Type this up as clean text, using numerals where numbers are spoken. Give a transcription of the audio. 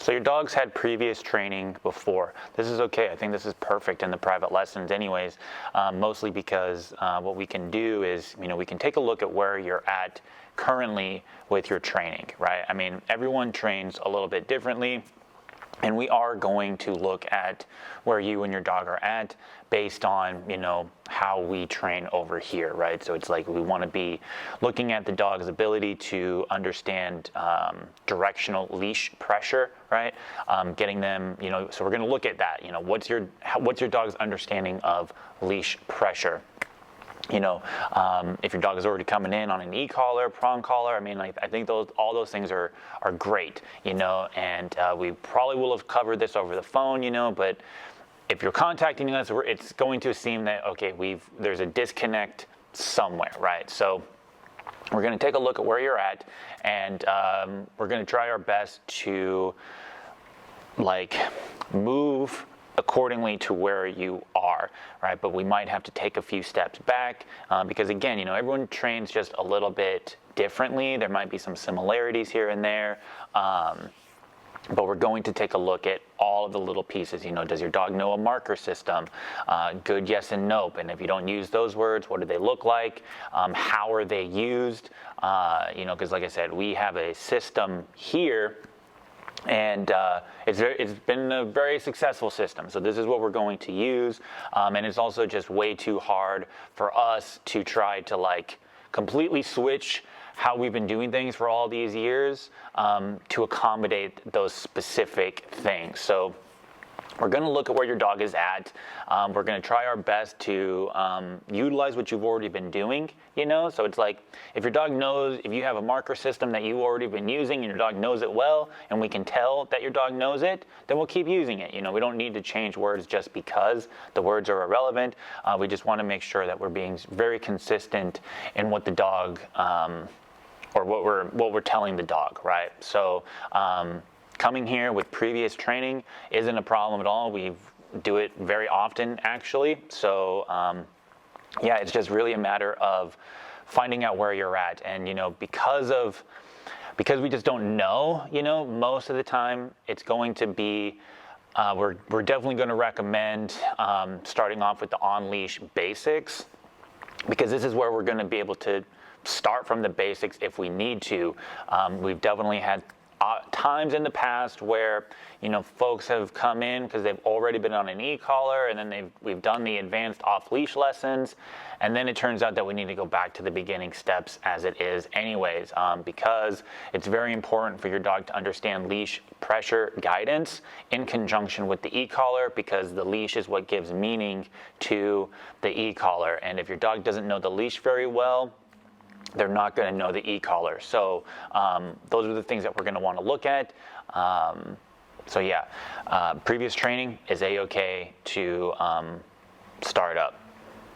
So your dog's had previous training before. This is okay. I think this is perfect in the private lessons anyways, mostly because what we can do is, we can take a look at where you're at currently with your training, right? I mean, everyone trains a little bit differently. And we are going to look at where you and your dog are at based on, how we train over here, right? So it's like we want to be looking at the dog's ability to understand directional leash pressure, right? Getting them, so we're going to look at that. What's your dog's understanding of leash pressure? If your dog is already coming in on an e-collar, prong collar, I think all those things are great, and we probably will have covered this over the phone, but if you're contacting us, it's going to seem that, okay, there's a disconnect somewhere, right? So we're going to take a look at where you're at, and we're going to try our best to move accordingly to where you are, right? But we might have to take a few steps back because again, everyone trains just a little bit differently. There might be some similarities here and there, but we're going to take a look at all of the little pieces. Does your dog know a marker system? Good, yes, and nope. And if you don't use those words, what do they look like? How are they used? Because like I said, we have a system here, and it's been a very successful system. So this is what we're going to use. And it's also just way too hard for us to try to completely switch how we've been doing things for all these years to accommodate those specific things. So we're going to look at where your dog is at. We're going to try our best to utilize what you've already been doing, So it's like if your dog knows, if you have a marker system that you've already been using and your dog knows it well, and we can tell that your dog knows it, then we'll keep using it. We don't need to change words just because the words are irrelevant. We just want to make sure that we're being very consistent in what the dog, or what we're telling the dog, right? So, coming here with previous training isn't a problem at all. We do it very often, actually. So, it's just really a matter of finding out where you're at. And, because we just don't know, most of the time it's going to be, we're definitely going to recommend starting off with the on-leash basics, because this is where we're going to be able to start from the basics if we need to. We've definitely had times in the past where folks have come in because they've already been on an e-collar, and then we've done the advanced off-leash lessons, and then it turns out that we need to go back to the beginning steps as it is anyways, because it's very important for your dog to understand leash pressure guidance in conjunction with the e-collar, because the leash is what gives meaning to the e-collar. And if your dog doesn't know the leash very well, they're not going to know the e-collar. So those are the things that we're going to want to look at. Previous training is a-okay to start up.